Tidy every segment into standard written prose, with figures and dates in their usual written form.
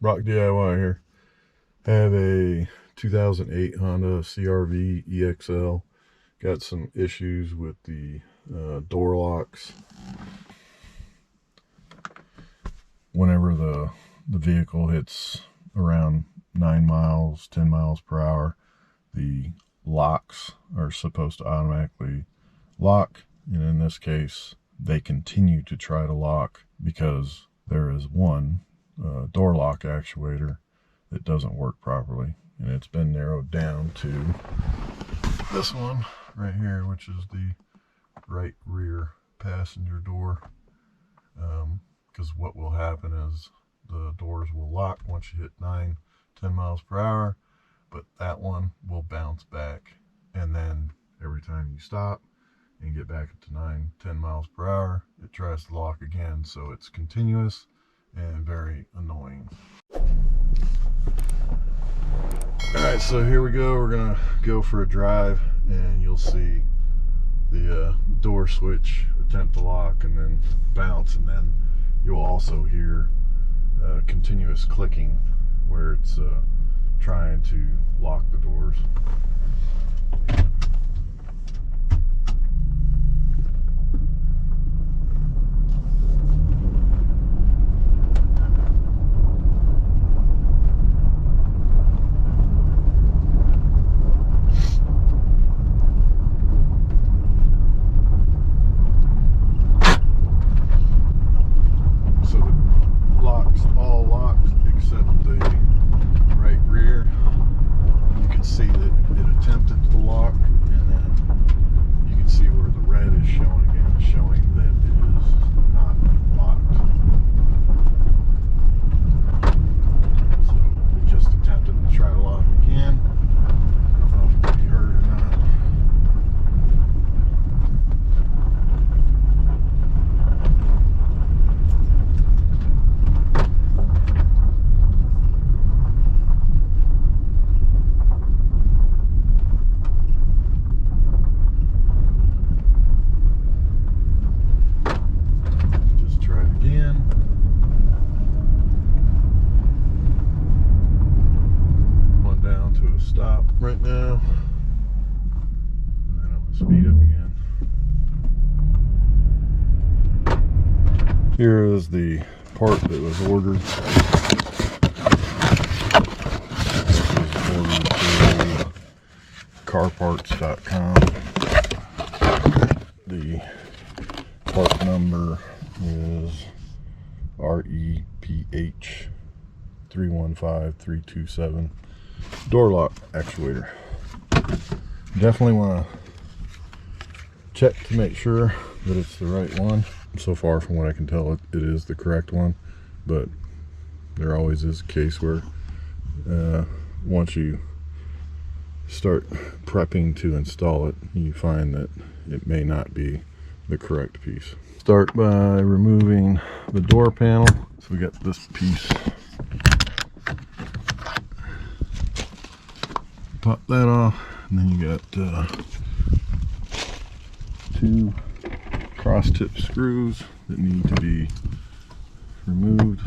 Rock DIY here. I have a 2008 Honda CRV EXL. Got some issues with the door locks. Whenever the vehicle hits around 9 miles, 10 miles per hour, the locks are supposed to automatically lock. And in this case, they continue to try to lock because there is one door lock actuator that doesn't work properly, and it's been narrowed down to this one right here, which is the right rear passenger door, because what will happen is the doors will lock once you hit 9-10 miles per hour, but that one will bounce back, and then every time you stop and get back up to 9-10 miles per hour, it tries to lock again. So it's continuous and very annoying. Alright, so here we go. We're gonna go for a drive, and you'll see the door switch attempt to lock and then bounce, and then you'll also hear continuous clicking where it's trying to lock the doors. Stop right now, and then I'm going to speed up again. Here is the part that was ordered. This was ordered through carparts.com. The part number is REPH 315327. Door lock actuator. Definitely want to check to make sure that it's the right one. So far, from what I can tell, it is the correct one, but there always is a case where once you start prepping to install it, you find that it may not be the correct piece. Start by removing the door panel. So we got this piece. Pop that off, and then you got 2 cross-tip screws that need to be removed.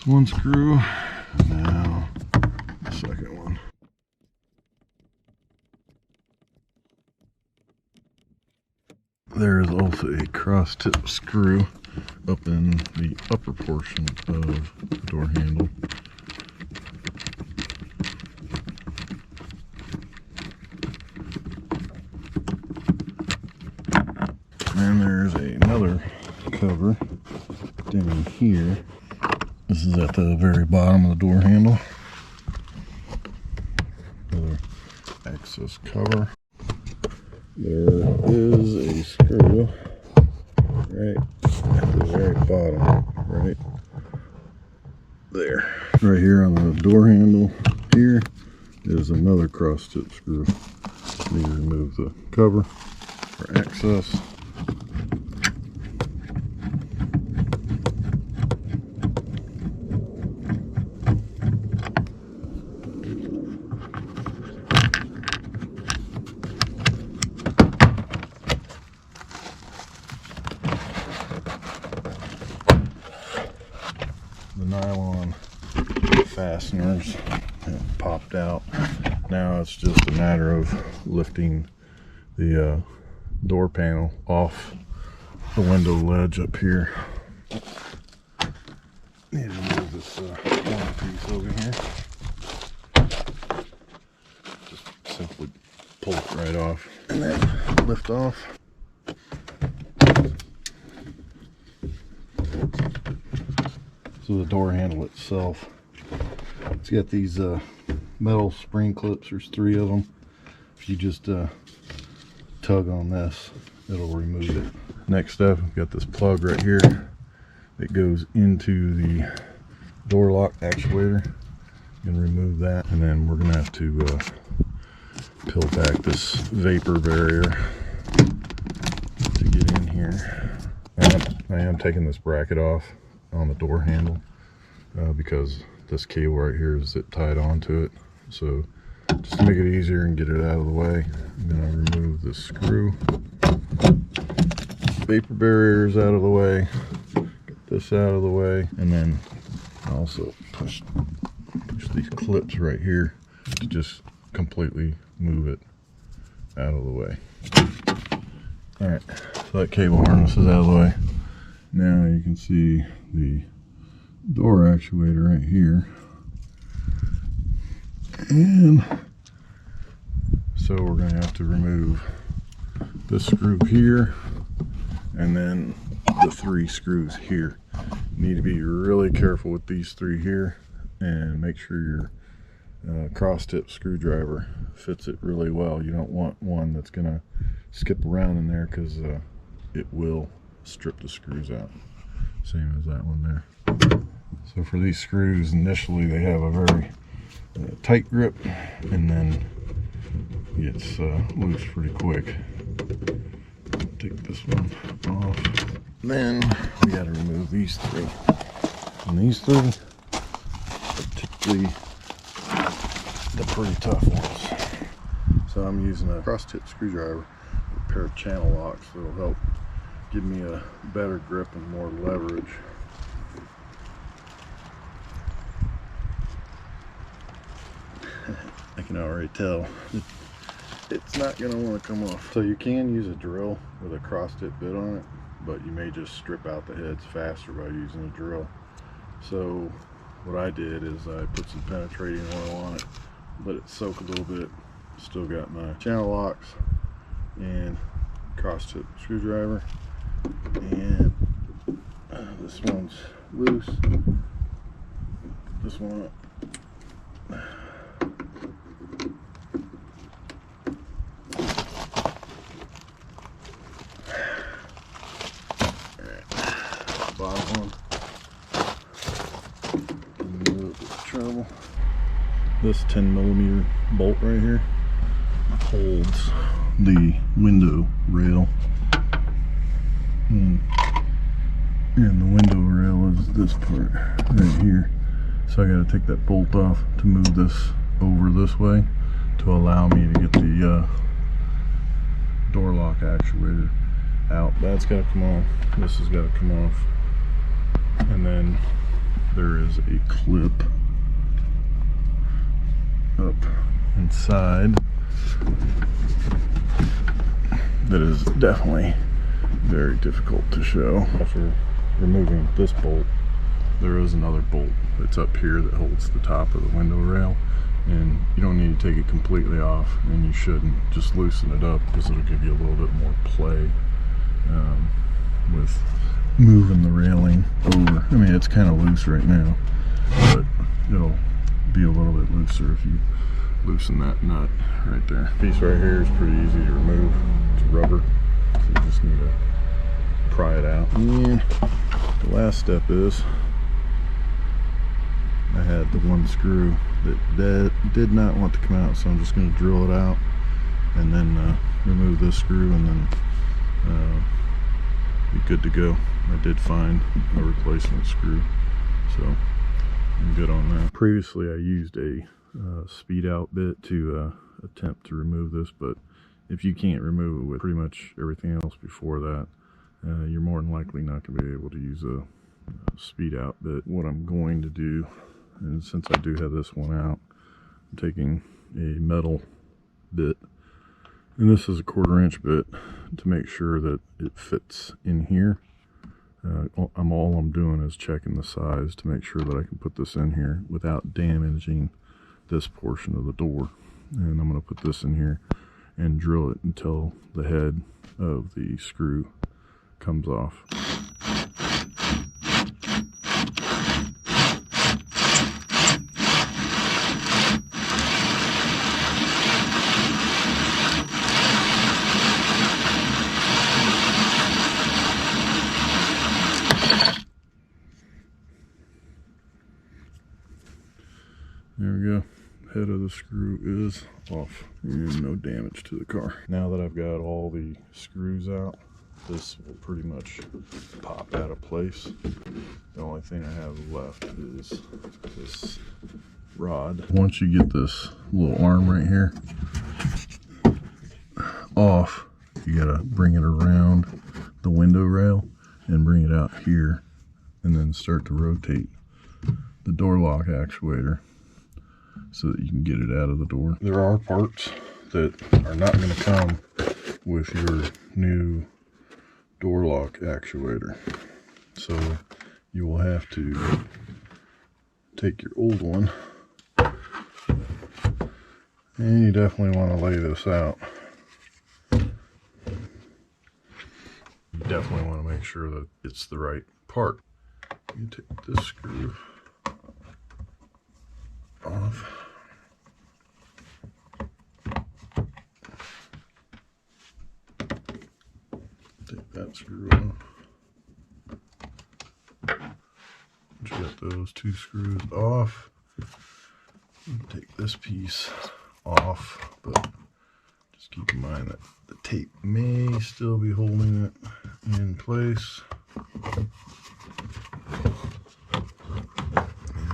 One screw, now the second one. There is also a cross-tip screw up in the upper portion of the door handle. And there's another cover down here. This is at the very bottom of the door handle. Another access cover. There is a screw right at the very bottom, right there. Right here on the door handle here is another cross-tip screw. Need to remove the cover for access. fasteners have popped out. Now it's just a matter of lifting the door panel off the window ledge up here. Need to move this one piece over here. Just simply pull it right off and then lift off. So the door handle itself, it's got these metal spring clips. There's 3 of them. If you just tug on this, it'll remove it. Next up, we've got this plug right here that goes into the door lock actuator. You can remove that, and then we're gonna have to peel back this vapor barrier to get in here. I am taking this bracket off on the door handle because this cable right here is tied onto it. So just to make it easier and get it out of the way, I'm going to remove this screw. Vapor barrier is out of the way. Get this out of the way, and then also push these clips right here to just completely move it out of the way. All right, so that cable harness is out of the way. Now you can see the door actuator right here. And so we're going to have to remove this screw here and then the 3 screws here. You need to be really careful with these 3 here and make sure your cross-tip screwdriver fits it really well. You don't want one that's going to skip around in there because it will strip the screws out. Same as that one there. So for these screws, initially they have a very tight grip, and then it gets loose pretty quick. Take this one off. Then we got to remove these 3. And these 3 are typically the pretty tough ones. So I'm using a cross-tip screwdriver, a pair of channel locks that'll help give me a better grip and more leverage. I can already tell it's not going to want to come off. So you can use a drill with a cross-tip bit on it, but you may just strip out the heads faster by using a drill. So what I did is I put some penetrating oil on it, let it soak a little bit. Still got my channel locks and cross-tip screwdriver, and this one's loose. This one up. Bottom one. Trouble. This 10mm bolt right here holds the window rail, and the window rail is this part right here. So I got to take that bolt off to move this over this way to allow me to get the door lock actuator out. That's got to come off. This has got to come off. And then there is a clip up inside that is definitely very difficult to show. After removing this bolt, there is another bolt that's up here that holds the top of the window rail, and you don't need to take it completely off, and you shouldn't. Just loosen it up because it'll give you a little bit more play with moving the railing over. I mean, it's kind of loose right now, but it'll be a little bit looser if you loosen that nut right there. Piece right here is pretty easy to remove. It's rubber, so you just need to pry it out. And the last step is I had the one screw that did not want to come out, so I'm just going to drill it out and then remove this screw, and then be good to go. I did find a replacement screw, so I'm good on that. Previously I used a speed out bit to attempt to remove this, but if you can't remove it with pretty much everything else before that, you're more than likely not going to be able to use a speed out bit. What I'm going to do And since I do have this one out, I'm taking a metal bit, and this is a 1/4 inch bit, to make sure that it fits in here. All I'm doing is checking the size to make sure that I can put this in here without damaging this portion of the door. And I'm going to put this in here and drill it until the head of the screw comes off. There we go. Head of the screw is off and no damage to the car. Now that I've got all the screws out, this will pretty much pop out of place. The only thing I have left is this rod. Once you get this little arm right here off, you gotta bring it around the window rail and bring it out here, and then start to rotate the door lock actuator so that you can get it out of the door. There are parts that are not going to come with your new door lock actuator, so you will have to take your old one, and you definitely want to lay this out. You definitely want to make sure that it's the right part. You take this screw off. Take that screw off. Once you got those 2 screws off, take this piece off, but just keep in mind that the tape may still be holding it in place. In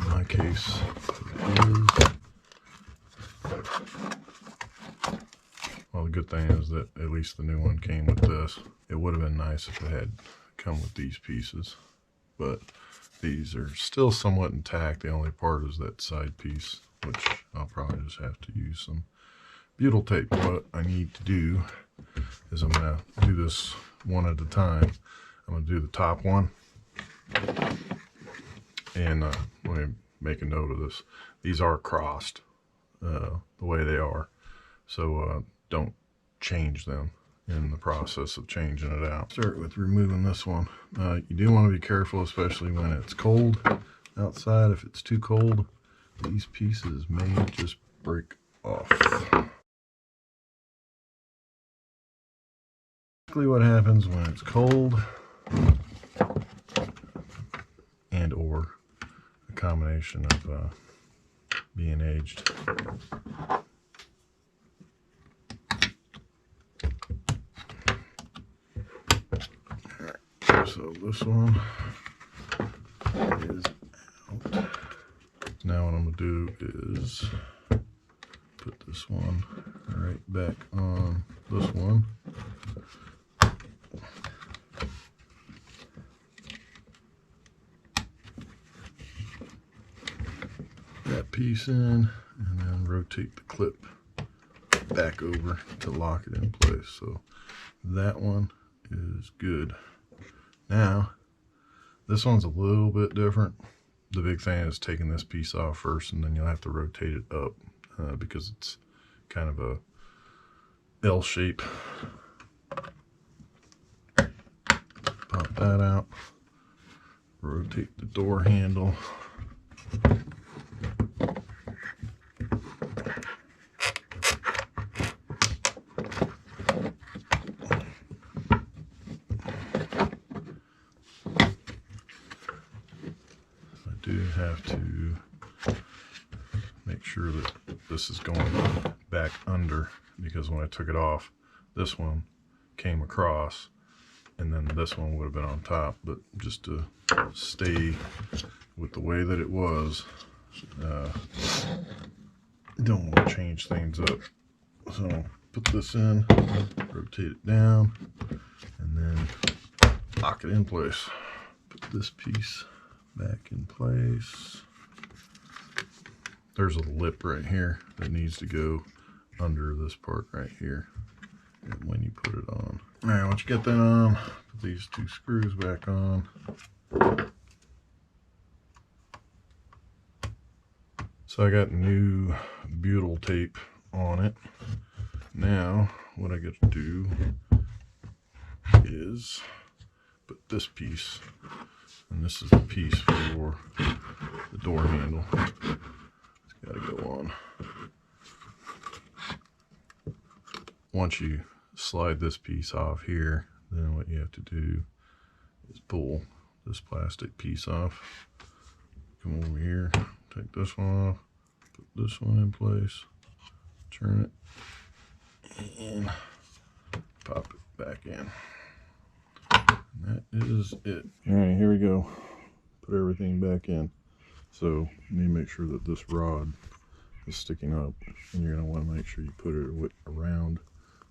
my case, it is. Well, the good thing is that at least the new one came with this. It would have been nice if it had come with these pieces, but these are still somewhat intact. The only part is that side piece, which I'll probably just have to use some butyl tape. What I need to do is I'm going to do this one at a time. I'm going to do the top one, and let me make a note of this. These are crossed the way they are, so don't change them in the process of changing it out. Start with removing this one. You do want to be careful, especially when it's cold outside. If it's too cold, these pieces may just break off. Basically what happens when it's cold, and or a combination of being aged. So this one is out. Now what I'm going to do is put this one right back on this one. That piece in, and then rotate the clip back over to lock it in place. So that one is good. Now, this one's a little bit different. The big thing is taking this piece off first, and then you'll have to rotate it up because it's kind of a L shape. Pop that out. Rotate the door handle. Have to make sure that this is going back under, because when I took it off, this one came across and then this one would have been on top. But just to stay with the way that it was, don't want to change things up. So put this in, rotate it down, and then lock it in place. Put this piece back in place. there's a lip right here that needs to go under this part right here. And when you put it on. All right, once you get that on, put these two screws back on. So I got new butyl tape on it. Now, what I get to do is put this piece, and this is the piece for the door handle. It's got to go on. Once you slide this piece off here, then what you have to do is pull this plastic piece off. Come over here, take this one off, put this one in place, turn it, and pop it back in. And that is it. All right, here we go. Put everything back in. So you need to make sure that this rod is sticking up, and you're going to want to make sure you put it around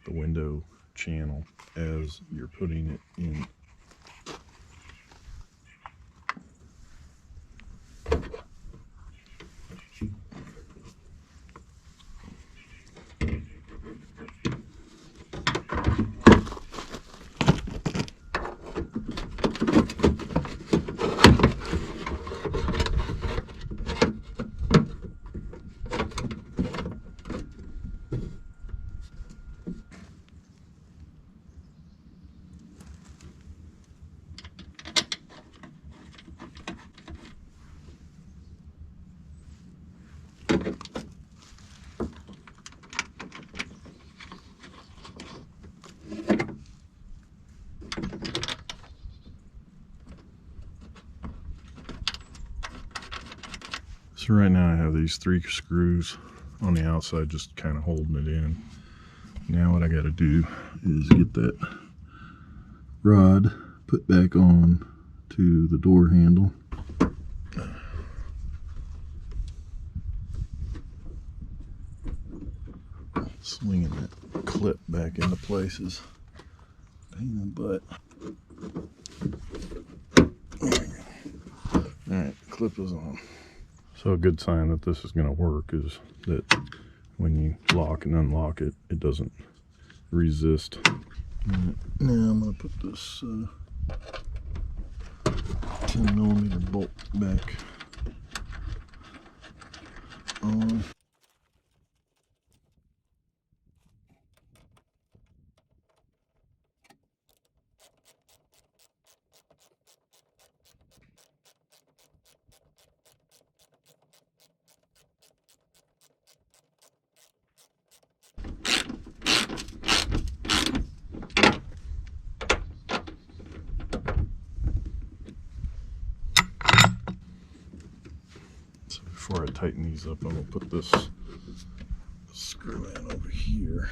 the window channel as you're putting it in. So right now I have these 3 screws on the outside just kind of holding it in. Now what I got to do is get that rod put back on to the door handle. Swinging that clip back into places. Pain in the butt. Alright, clip is on. So a good sign that this is going to work is that when you lock and unlock it, it doesn't resist. Right, now I'm going to put this 10mm bolt back on. Before I tighten these up, I'm going to put this screw in over here.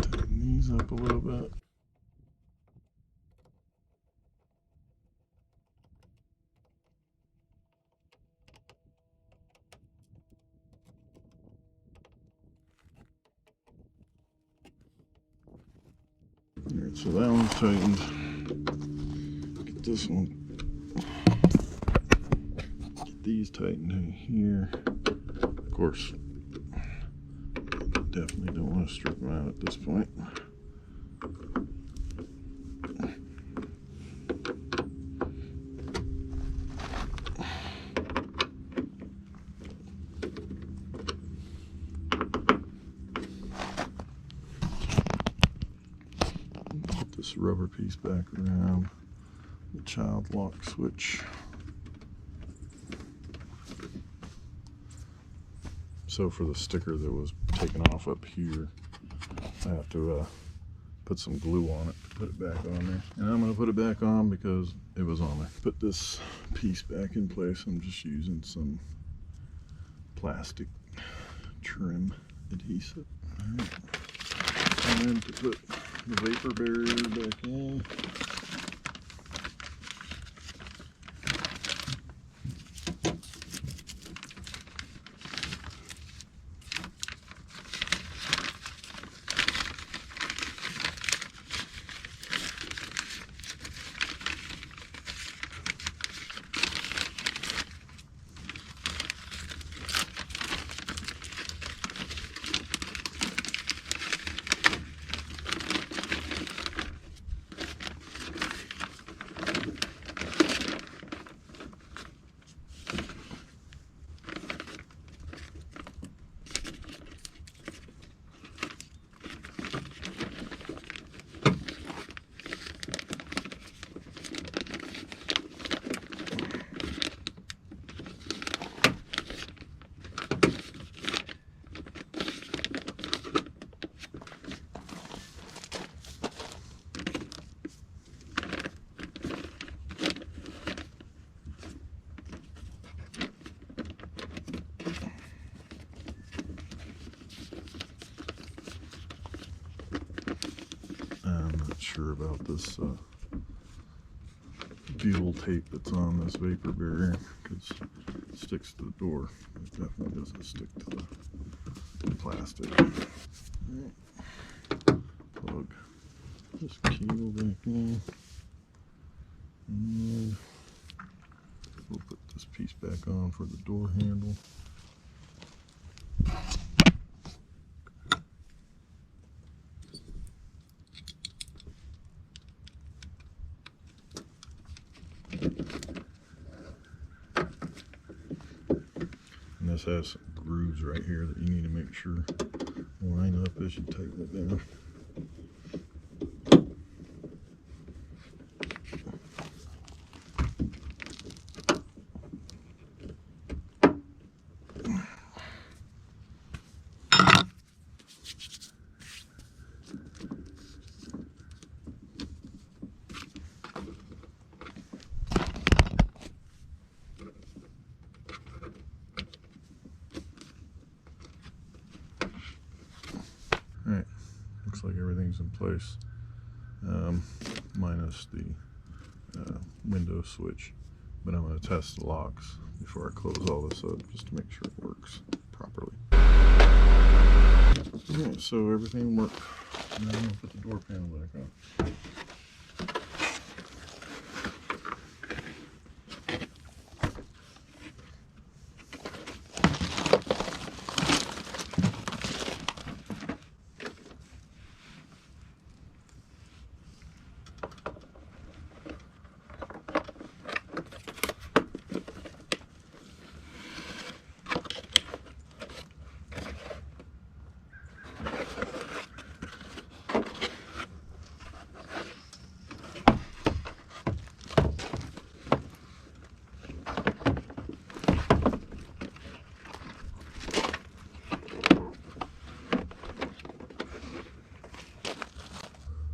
Tighten these up a little bit. Alright, so that one's tightened. Get this one. Get these tightened in here. Of course, definitely don't want to strip them out at this point. This rubber piece back around the child lock switch. So for the sticker that was taken off up here, I have to put some glue on it to put it back on there. And I'm going to put it back on because it was on there. Put this piece back in place. I'm just using some plastic trim adhesive. All right. And then to put the vapor barrier back in. sure about this butyl tape that's on this vapor barrier, because it sticks to the door. It definitely doesn't stick to the plastic. Plug this cable back in, and we'll put this piece back on for the door handle. And this has some grooves right here that you need to make sure line up as you tighten it down. Alright, looks like everything's in place, minus the window switch, but I'm going to test the locks before I close all this up just to make sure it works properly. Alright, so everything worked. Now I'm going to put the door panel back on.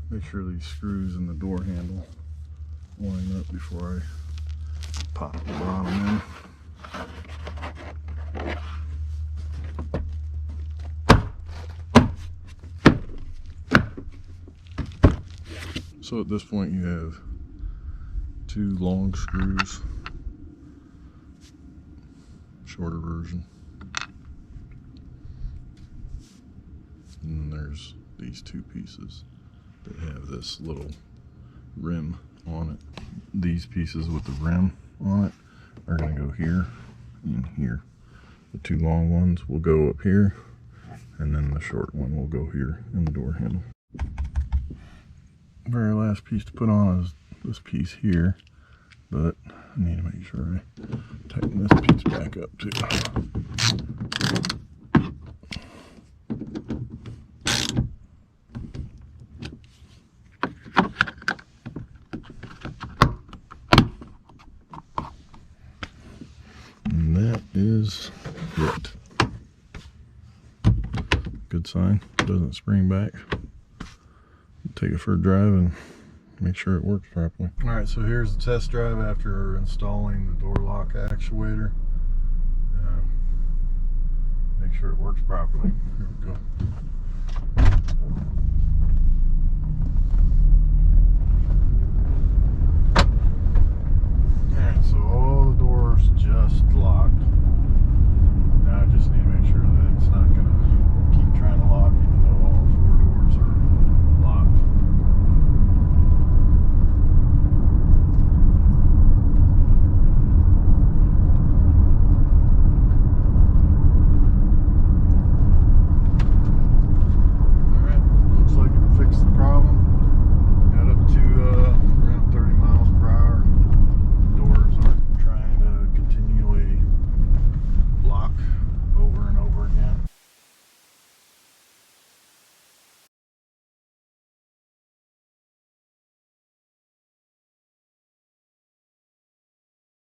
Make sure these screws in the door handle line up before I pop the bottom in. So at this point you have two long screws, shorter version, and then there's these two pieces that have this little rim on it. These pieces with the rim on it are going to go here and here. The two long ones will go up here, and then the short one will go here in the door handle. Very last piece to put on is this piece here, but I need to make sure I tighten this piece back up too. And that is it. Good sign. Doesn't spring back. Take it for a drive and make sure it works properly. Alright, so here's the test drive after installing the door lock actuator. Make sure it works properly. Here we go. Alright, so all the doors just locked.